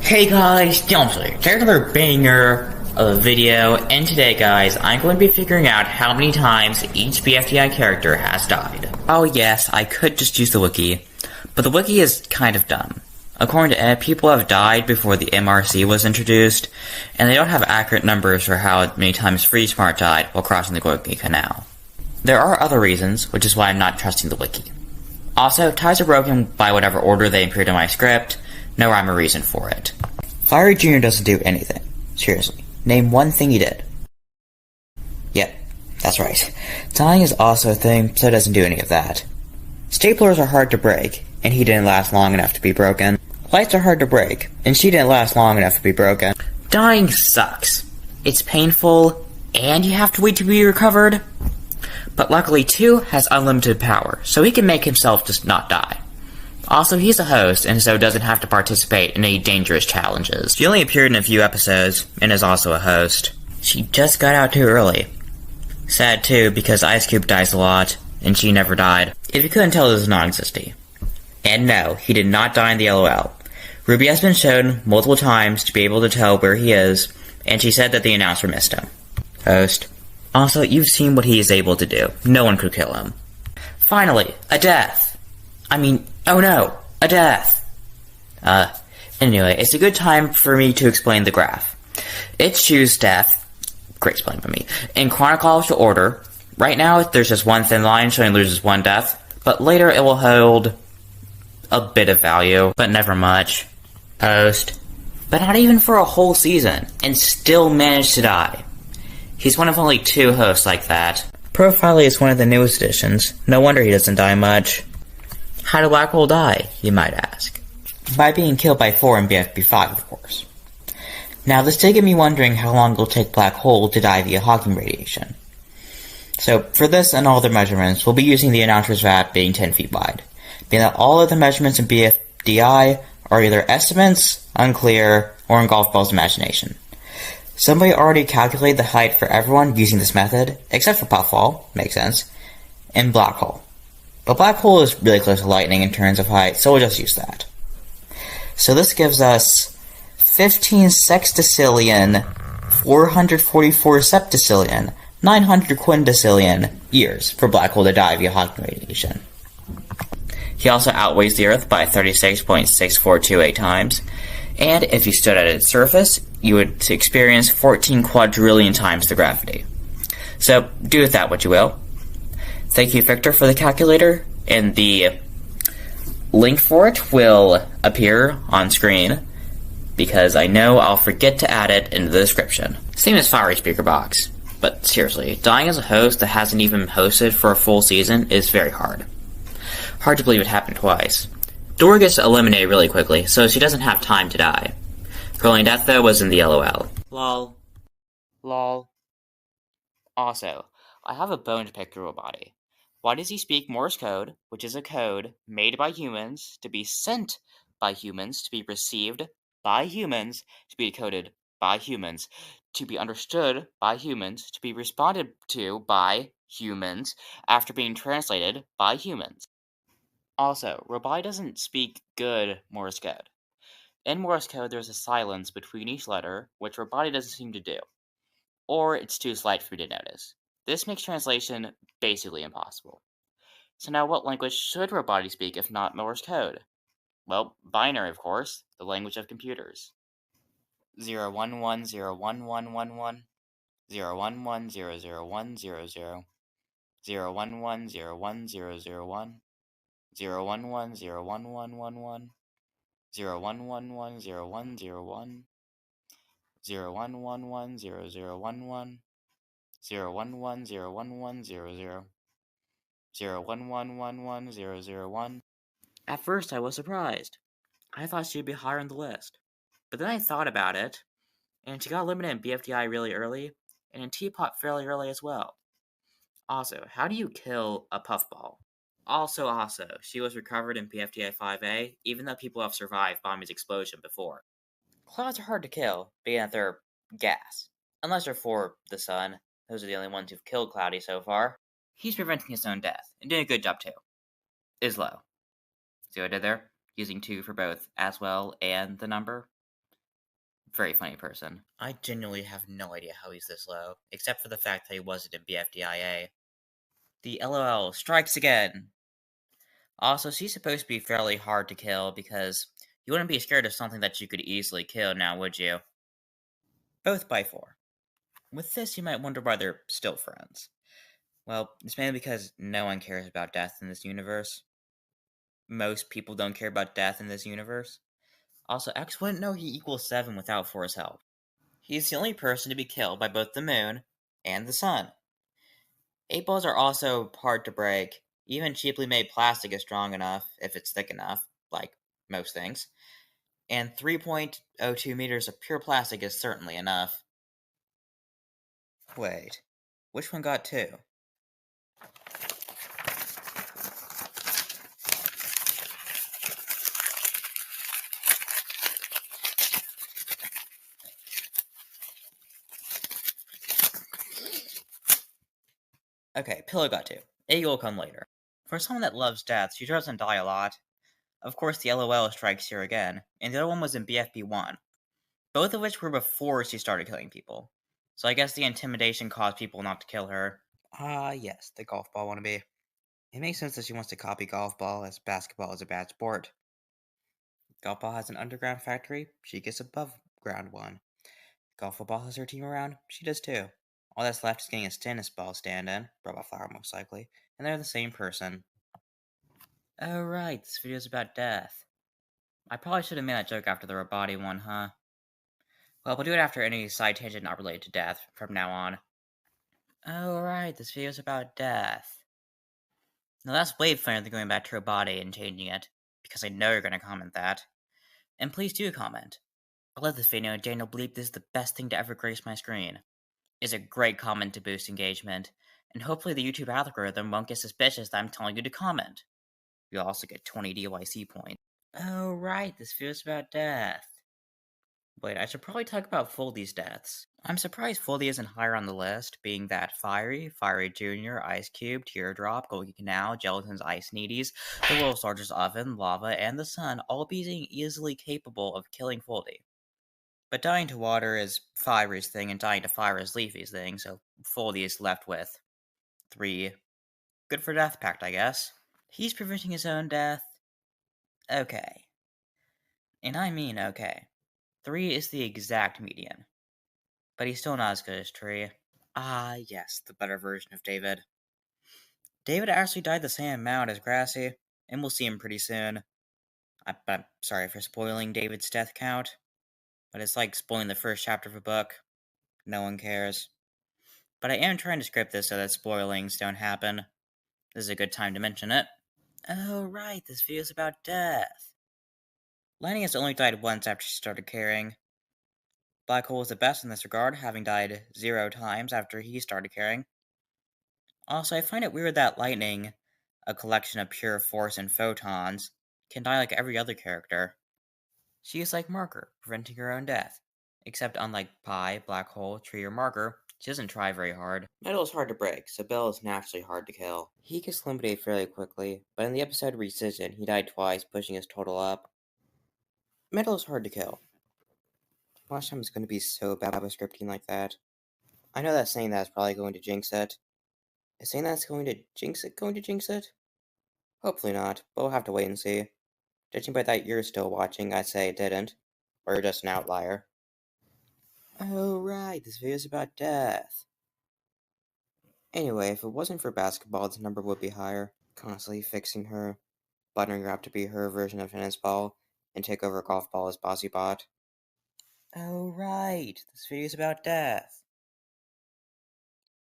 Hey guys, Jonesy, here's another banger of a video, and today guys, I'm going to be figuring out how many times each BFDI character has died. Oh yes, I could just use the wiki, but the wiki is kind of dumb. According to it, people have died before the MRC was introduced, and they don't have accurate numbers for how many times Free Smart died while crossing the Wiki Canal. There are other reasons, which is why I'm not trusting the wiki. Also, ties are broken by whatever order they appeared in my script. No rhyme or reason for it. Fiery Jr. doesn't do anything. Seriously. Name one thing he did. Yep, that's right. Dying is also a thing, so it doesn't do any of that. Staplers are hard to break, and he didn't last long enough to be broken. Lights are hard to break, and she didn't last long enough to be broken. Dying sucks. It's painful, and you have to wait to be recovered. But luckily 2 has unlimited power, so he can make himself just not die. Also, he's a host, and so doesn't have to participate in any dangerous challenges. She only appeared in a few episodes, and is also a host. She just got out too early. Sad too, because Ice Cube dies a lot, and she never died. If you couldn't tell, this is non-existy. And no, he did not die in the LOL. Ruby has been shown multiple times to be able to tell where he is, and she said that the announcer missed him. Host. Also, you've seen what he is able to do. No one could kill him. Finally, a death. Oh no, a death. Anyway, it's a good time for me to explain the graph. It chooses death, great explained by me, in chronological order. Right now, there's just one thin line showing loses 1 death, but later it will hold a bit of value, but never much. Host. But not even for a whole season, and still managed to die. He's one of only 2 hosts like that. Profile is one of the newest additions. No wonder he doesn't die much. How did Black Hole die, you might ask? By being killed by 4 in BFB5, of course. Now, this did get me wondering how long it will take Black Hole to die via Hawking radiation. So, for this and all other measurements, we'll be using the announcer's vat being 10 feet wide, being that all other measurements in BFDI are either estimates, unclear, or in Golf Ball's imagination. Somebody already calculated the height for everyone using this method, except for Puffball, makes sense, and Black Hole. But Black Hole is really close to lightning in terms of height, so we'll just use that. So this gives us 15 sextillion, 444 septillion, 900 quintillion years for Black Hole to die via Hawking radiation. He also outweighs the Earth by 36.6428 times, and if you stood at its surface, you would experience 14 quadrillion times the gravity. So, do with that what you will. Thank you, Victor, for the calculator, and the link for it will appear on screen, because I know I'll forget to add it into the description. Same as Fiery Speaker Box, but seriously, dying as a host that hasn't even hosted for a full season is very hard. Hard to believe it happened twice. Dora gets eliminated really quickly, so she doesn't have time to die. Her only death, though, was in the LOL. Lol. Lol. Also, I have a bone to pick through a body. Why does he speak Morse code, which is a code made by humans, to be sent by humans, to be received by humans, to be decoded by humans, to be understood by humans, to be responded to by humans, after being translated by humans? Also, Robai doesn't speak good Morse code. In Morse code, there's a silence between each letter, which Robai doesn't seem to do. Or it's too slight for me to notice. This makes translation basically impossible. So now what language should Robotti speak if not Morse code? Well, binary, of course, the language of computers. 011011111, 011001000, 0110101, 0110111, 0111001, 0110011, 011011000, 011110001. At first I was surprised. I thought she'd be higher on the list. But then I thought about it, and she got eliminated in BFDI really early, and in Teapot fairly early as well. Also, how do you kill a puffball? Also, she was recovered in BFDI 5A, even though people have survived Bomby's explosion before. Clouds are hard to kill, being that they're gas. Unless they're for the sun. Those are the only ones who've killed Cloudy so far. He's preventing his own death, and doing a good job too. Is low. See what I did there? Using 2 for both as well and the number. very funny person. I genuinely have no idea how he's this low, except for the fact that he wasn't in BFDIA. The LOL strikes again! Also, she's supposed to be fairly hard to kill because you wouldn't be scared of something that you could easily kill now, would you? Both by 4. With this, you might wonder why they're still friends. Well, it's mainly because no one cares about death in this universe. Most people don't care about death in this universe. Also, X wouldn't know he equals 7 without 4's help. He's the only person to be killed by both the moon and the sun. 8 balls are also hard to break. Even cheaply made plastic is strong enough, if it's thick enough, like most things. And 3.02 meters of pure plastic is certainly enough. Wait, which one got 2? Okay, Pillow got 2. Eagle will come later. For someone that loves death, she doesn't die a lot. Of course, the LOL strikes here again, and the other one was in BFB 1. Both of which were before she started killing people. So I guess the intimidation caused people not to kill her. Yes, the golf ball wannabe. It makes sense that she wants to copy golf ball, as basketball is a bad sport. Golf ball has an underground factory, she gets above ground one. Golf ball has her team around, she does too. All that's left is getting a tennis ball stand-in, Robot Flower most likely, and they're the same person. Oh right, this video's about death. I probably should have made that joke after the Roboti one, huh? Well, we'll do it after any side tangent not related to death, from now on. Oh right, this video's about death. Now that's way funnier than going back to Roboti and changing it, because I know you're gonna comment that. And please do comment. I love this video and Daniel believe this is the best thing to ever grace my screen. It's a great comment to boost engagement, and hopefully the YouTube algorithm won't get suspicious that I'm telling you to comment. You'll also get 20 DYC points. Oh right, this video's about death. Wait, I should probably talk about Foldy's deaths. I'm surprised Foldy isn't higher on the list, being that Fiery, Fiery Jr., Ice Cube, Teardrop, Golgi Canal, Gelatin's Ice Needies, the Little Soldier's Oven, Lava, and the Sun all being easily capable of killing Foldy. But dying to water is Fiery's thing, and dying to fire is Leafy's thing, so Foldy is left with 3. Good for Death Pact, I guess. He's preventing his own death. Okay. And I mean okay. 3 is the exact median. But he's still not as good as Tree. Yes, the better version of David. David actually died the same amount as Grassy, and we'll see him pretty soon. I'm sorry for spoiling David's death count, but it's like spoiling the first chapter of a book. No one cares. But I am trying to script this so that spoilings don't happen. This is a good time to mention it. Oh right, this video's about death. Lenny has only died once after she started caring. Black Hole is the best in this regard, having died 0 times after he started caring. Also, I find it weird that Lightning, a collection of pure force and photons, can die like every other character. She is like Marker, preventing her own death. Except unlike Pi, Black Hole, Tree, or Marker, she doesn't try very hard. Metal is hard to break, so Bell is naturally hard to kill. He gets eliminated fairly quickly, but in the episode Rescission, he died twice, pushing his total up. Metal is hard to kill. Watch time is going to be so bad with scripting like that. I know that saying that is probably going to jinx it. Is saying that's going to jinx it going to jinx it? Hopefully not, but we'll have to wait and see. Judging by that you're still watching, I'd say it didn't. Or you're just an outlier. Oh right, this video's about death. Anyway, if it wasn't for basketball, this number would be higher. Constantly fixing her, buttering her up to be her version of tennis ball, and take over golf ball as Bossy Bot. Oh right, this video's about death.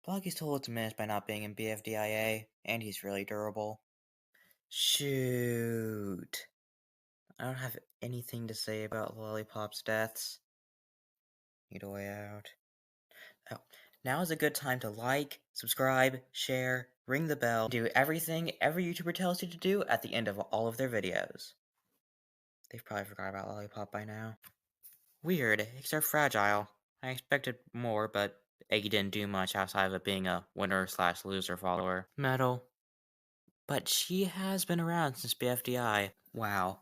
Bloggy's total diminished by not being in BFDIA, and he's really durable. Shoot. I don't have anything to say about Lollipop's deaths. Need a way out. Oh, now is a good time to like, subscribe, share, ring the bell, do everything every YouTuber tells you to do at the end of all of their videos. They've probably forgot about Lollipop by now. Weird, eggs are fragile. I expected more, but Eggy didn't do much outside of it being a winner/loser follower. Metal. But she has been around since BFDI. Wow.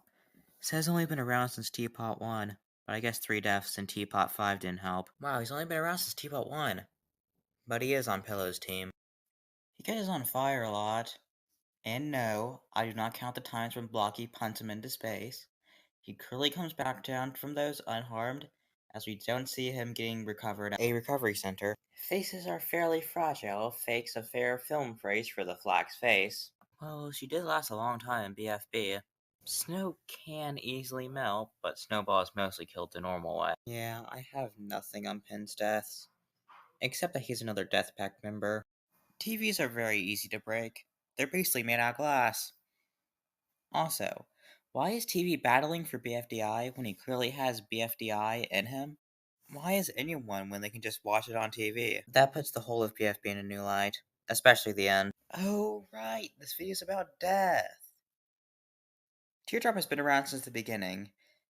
Says only been around since Teapot 1. But I guess 3 deaths in Teapot 5 didn't help. Wow, he's only been around since Teapot 1. But he is on Pillow's team. He catches on fire a lot. And no, I do not count the times when Blocky punts him into space. He clearly comes back down from those unharmed, as we don't see him getting recovered at a recovery center. Faces are fairly fragile. Fake's a fair film phrase for the Flag's face. Well, she did last a long time in BFB. Snow can easily melt, but Snowball is mostly killed the normal way. Yeah, I have nothing on Pin's deaths. Except that he's another Death Pack member. TVs are very easy to break. They're basically made out of glass. Also, why is TV battling for BFDI when he clearly has BFDI in him? Why is anyone when they can just watch it on TV? That puts the whole of BFB in a new light, especially the end. Oh, right, this video's about death. Teardrop has been around since the beginning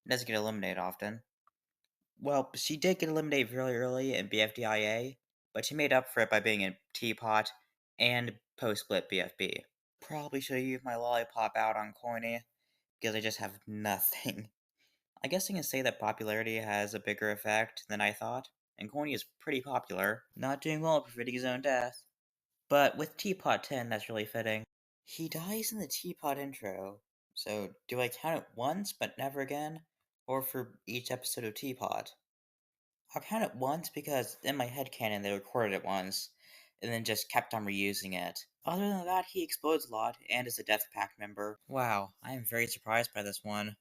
and doesn't get eliminated often. Well, she did get eliminated really early in BFDIA, but she made up for it by being in Teapot and post-split BFB. Probably should have used my lollipop out on Coiny, because I just have nothing. I guess I can say that popularity has a bigger effect than I thought, and Coiny is pretty popular, not doing well at preventing his own death. But with Teapot 10, that's really fitting. He dies in the Teapot intro, so do I count it once but never again? Or for each episode of Teapot? I'll count it once because in my headcanon they recorded it once, and then just kept on reusing it. Other than that, he explodes a lot, and is a Death Pack member. Wow, I am very surprised by this one.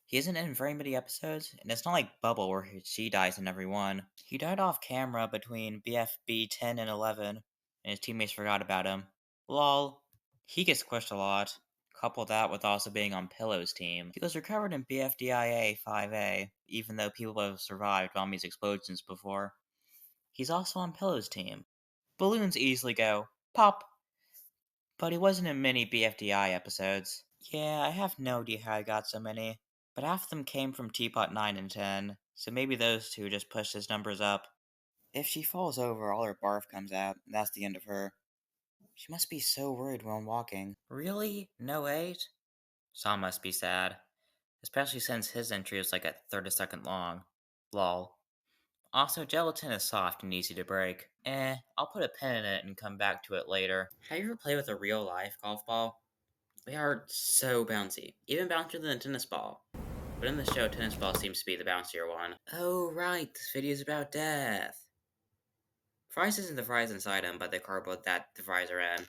He isn't in very many episodes, and it's not like Bubble where she dies in every one. He died off camera between BFB 10 and 11, and his teammates forgot about him. Lol. He gets squished a lot. Couple that with also being on Pillow's team. He was recovered in BFDIA 5A, even though people have survived Mommy's explosions before. He's also on Pillow's team. Balloons easily go pop, but he wasn't in many BFDI episodes. Yeah, I have no idea how I got so many, but half of them came from Teapot 9 and 10, so maybe those two just pushed his numbers up. If she falls over, all her barf comes out, and that's the end of her. She must be so worried when walking. Really? No 8? Saw must be sad. Especially since his entry was like a third a second long. Lol. Also, gelatin is soft and easy to break. I'll put a pin in it and come back to it later. Have you ever played with a real life golf ball? They are so bouncy. Even bouncier than a tennis ball. But in the show, tennis ball seems to be the bouncier one. Oh right, this video is about death. Fries isn't the fries inside them, but the cardboard that the fries are in.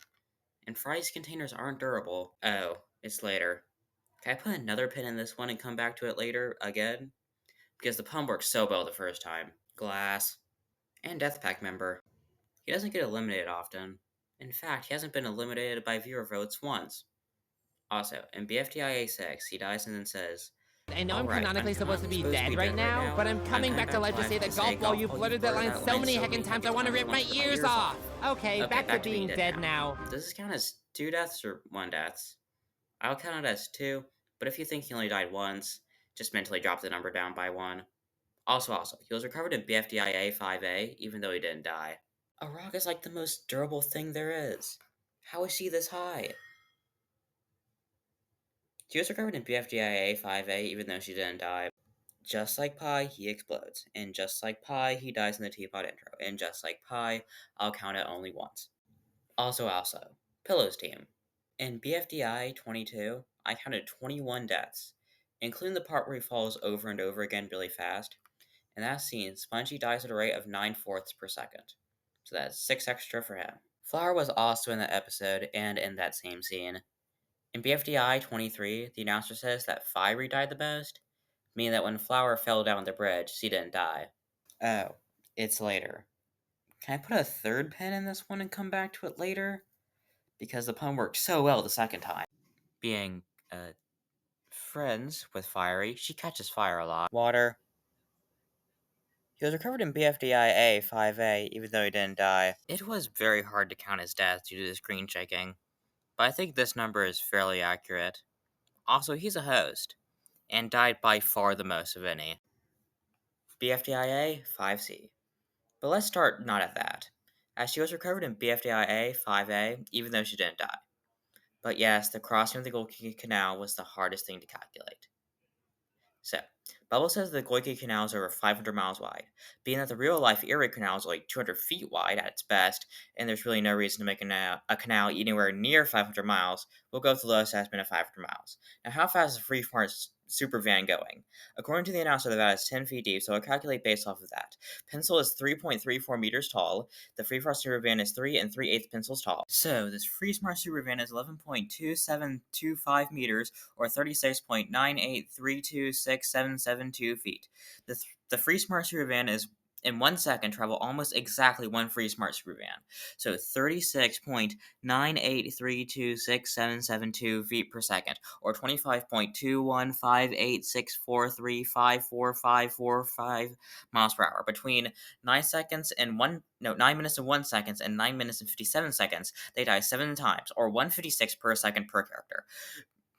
And fries containers aren't durable. Oh, it's later. Can I put another pin in this one and come back to it later, again? Because the pun worked so well the first time. Glass. And Death Pack member. He doesn't get eliminated often. In fact, he hasn't been eliminated by viewer votes once. Also, in BFDIA 6, he dies and then says, I know I'm "Alright, canonically supposed to be dead right now, but I'm coming back to life to say that golf ball, you blurted that line so many heckin' times I want to rip my ears off! Okay, back to being dead now. Does this count as 2 deaths or 1 death? I'll count it as 2, but if you think he only died once, just mentally drop the number down by 1. Also, he was recovered in BFDIA 5A, even though he didn't die. A rock is like the most durable thing there is. How is she this high? She was recovered in BFDIA 5A, even though she didn't die. Just like Pi, he explodes. And just like Pi, he dies in the Teapot intro. And just like Pi, I'll count it only once. Also, Pillow's team. In BFDI 22, I counted 21 deaths, including the part where he falls over and over again really fast. In that scene, Spongy dies at a rate of 9/4 per second. So that's 6 extra for him. Flower was also in that episode and in that same scene. In BFDI 23, the announcer says that Fiery died the most, meaning that when Flower fell down the bridge, she didn't die. Oh, it's later. Can I put a third pin in this one and come back to it later? Because the pun worked so well the second time. Being, friends with Fiery, she catches fire a lot. Water. He was recovered in BFDIA 5A, even though he didn't die. It was very hard to count his deaths due to the screen shaking, but I think this number is fairly accurate. Also, he's a host, and died by far the most of any. BFDIA 5C. But let's start not at that, as she was recovered in BFDIA 5A, even though she didn't die. But yes, the crossing of the Golgi Canal was the hardest thing to calculate. So, Bubble says the Goike Canal is over 500 miles wide, being that the real-life Erie Canal is only 200 feet wide at its best, and there's really no reason to make a canal anywhere near 500 miles. We'll go with the lowest estimate of 500 miles. Now, how fast is a free-smart super van going? According to the announcer, the van is 10 feet deep, so I'll calculate based off of that. Pencil is 3.34 meters tall. The free-smart super van is 3 and 3/8 pencils tall. So, this free-smart super van is 11.2725 meters, or 36.9832677 feet. The free smart super van is in 1 second travel almost exactly one free smart super van. So 36.9832677 feet per second, or 25.215864354545 miles per hour. Between 9 minutes and 1 second and 9 minutes and 57 seconds, they die 7 times, or 156 per second per character.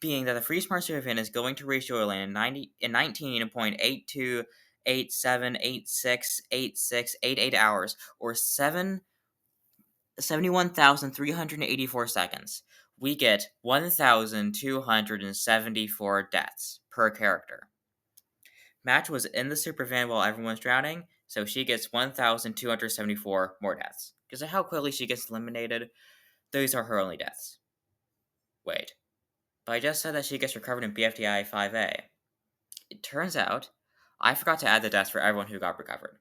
Being that the free smart super van is going to reach Yoga Land in 19.8287868688 hours, or 71,384 seconds. We get 1,274 deaths per character. Match was in the super van while everyone was drowning, so she gets 1,274 more deaths. Because of how quickly she gets eliminated, those are her only deaths. Wait. But I just said that she gets recovered in BFDI 5A. It turns out, I forgot to add the deaths for everyone who got recovered.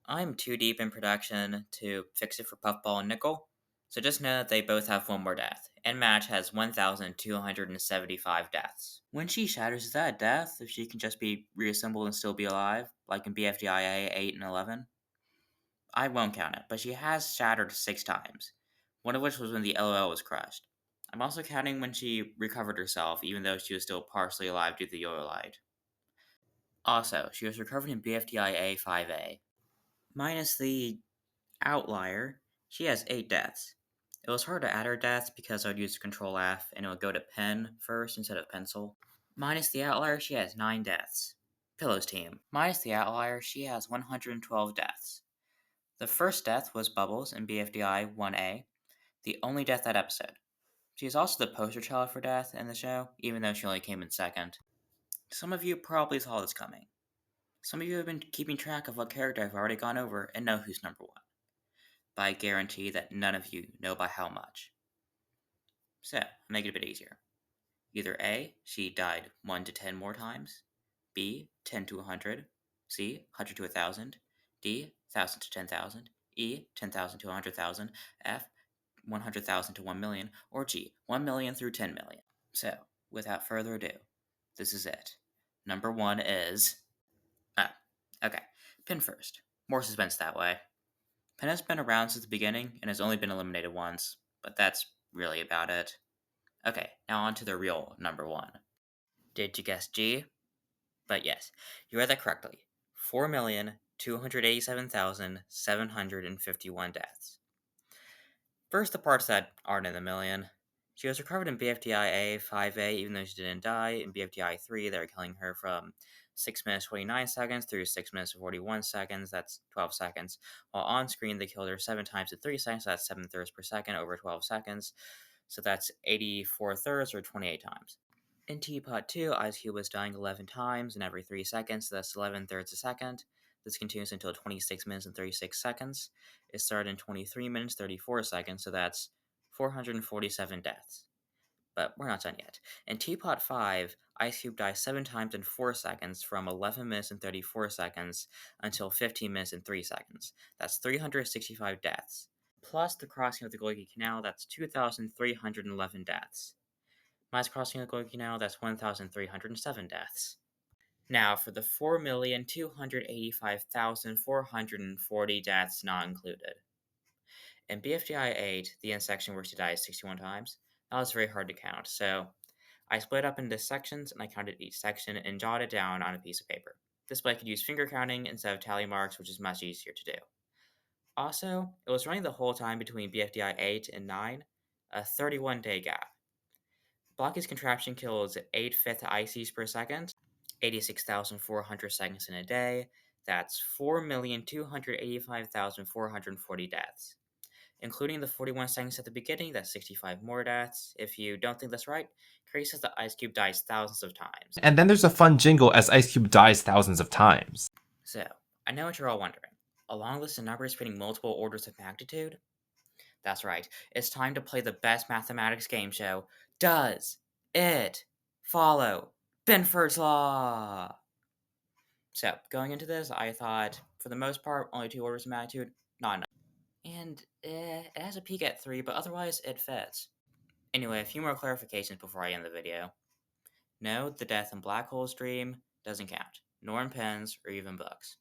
I'm too deep in production to fix it for Puffball and Nickel, so just know that they both have one more death, and Match has 1,275 deaths. When she shatters, is that a death if she can just be reassembled and still be alive, like in BFDIA 8 and 11? I won't count it, but she has shattered 6 times, one of which was when the LOL was crushed. I'm also counting when she recovered herself, even though she was still partially alive due to the Yo-Yo light. Also, she was recovered in BFDIA 5A. Minus the outlier, she has 8 deaths. It was hard to add her deaths because I would use Control F and it would go to pen first instead of pencil. Minus the outlier, she has 9 deaths. Pillow's team. Minus the outlier, she has 112 deaths. The first death was Bubbles in BFDI 1A, the only death that episode. She is also the poster child for death in the show, even though she only came in second. Some of you probably saw this coming. Some of you have been keeping track of what character I've already gone over and know who's number 1. But I guarantee that none of you know by how much. So, I'll make it a bit easier. Either A, she died 1 to 10 more times, B, 10 to 100, C, 100 to 1,000, D, 1,000 to 10,000, E, 10,000 to 100,000, F, 100,000 to 1 million, or G, 1 million through 10 million. So, without further ado, this is it. Number 1 is... okay. Pin first. More suspense that way. Pin has been around since the beginning and has only been eliminated once, but that's really about it. Okay, now on to the real number 1. Did you guess G? But yes, you read that correctly. 4,287,751 deaths. First, the parts that aren't in the million. She was recovered in BFDIA 5A even though she didn't die. In BFDI 3, they were killing her from 6 minutes 29 seconds through 6 minutes 41 seconds, that's 12 seconds. While on screen, they killed her 7 times in 3 seconds, that's 7 thirds per second over 12 seconds. So that's 84 thirds or 28 times. In Teapot 2, Ice Cube was dying 11 times in every 3 seconds, so that's 11 thirds a second. This continues until 26 minutes and 36 seconds. It started in 23 minutes 34 seconds, so that's 447 deaths. But we're not done yet. In Teapot 5, Ice Cube dies 7 times in 4 seconds from 11 minutes and 34 seconds until 15 minutes and 3 seconds. That's 365 deaths. Plus the crossing of the Goike Canal, that's 2,311 deaths. Minus crossing of the Goike Canal, that's 1,307 deaths. Now, for the 4,285,440 deaths not included. In BFDI 8, the end section where she dies 61 times, that was very hard to count, so I split up into sections and I counted each section and jotted it down on a piece of paper. This way I could use finger counting instead of tally marks, which is much easier to do. Also, it was running the whole time between BFDI 8 and 9, a 31-day gap. Blocky's contraption kills 8 fifth ICs per second, 86,400 seconds in a day. That's 4,285,440 deaths. including the 41 seconds at the beginning, that's 65 more deaths. If you don't think that's right, Crazy says that Ice Cube dies thousands of times. And then there's a fun jingle as Ice Cube dies thousands of times. So, I know what you're all wondering. A long list of numbers fitting multiple orders of magnitude? That's right, it's time to play the best mathematics game show. Does it follow Binford's Law? So, going into this, I thought, for the most part, only 2 orders of magnitude, not enough. And it has a peak at 3, but otherwise it fits. Anyway, a few more clarifications before I end the video. No, the death in Black Hole's dream doesn't count, nor in pens or even books.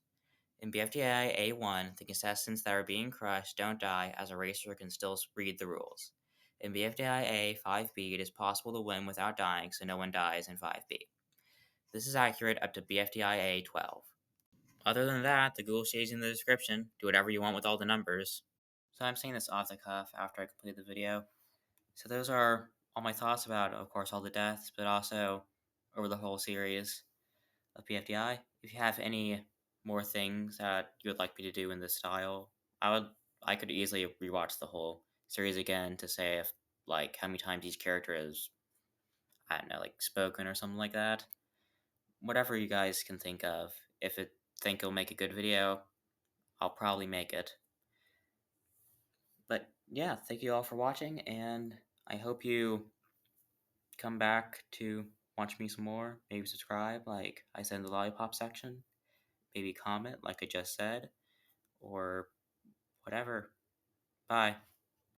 In BFDI A1, the contestants that are being crushed don't die, as a racer can still read the rules. In BFDI A 5B, it is possible to win without dying, so no one dies in 5B. This is accurate up to BFDI A12. Other than that, the Google shades in the description. Do whatever you want with all the numbers. So I'm saying this off the cuff after I complete the video. So those are all my thoughts about, of course, all the deaths, but also over the whole series of BFDI. If you have any more things that you would like me to do in this style, I could easily rewatch the whole series again to say if, like, how many times each character is, I don't know, like, spoken or something like that. Whatever you guys can think of. If it think it'll make a good video, I'll probably make it. But yeah, thank you all for watching, and I hope you come back to watch me some more. Maybe subscribe, like I said in the lollipop section. Maybe comment, like I just said, or whatever. Bye.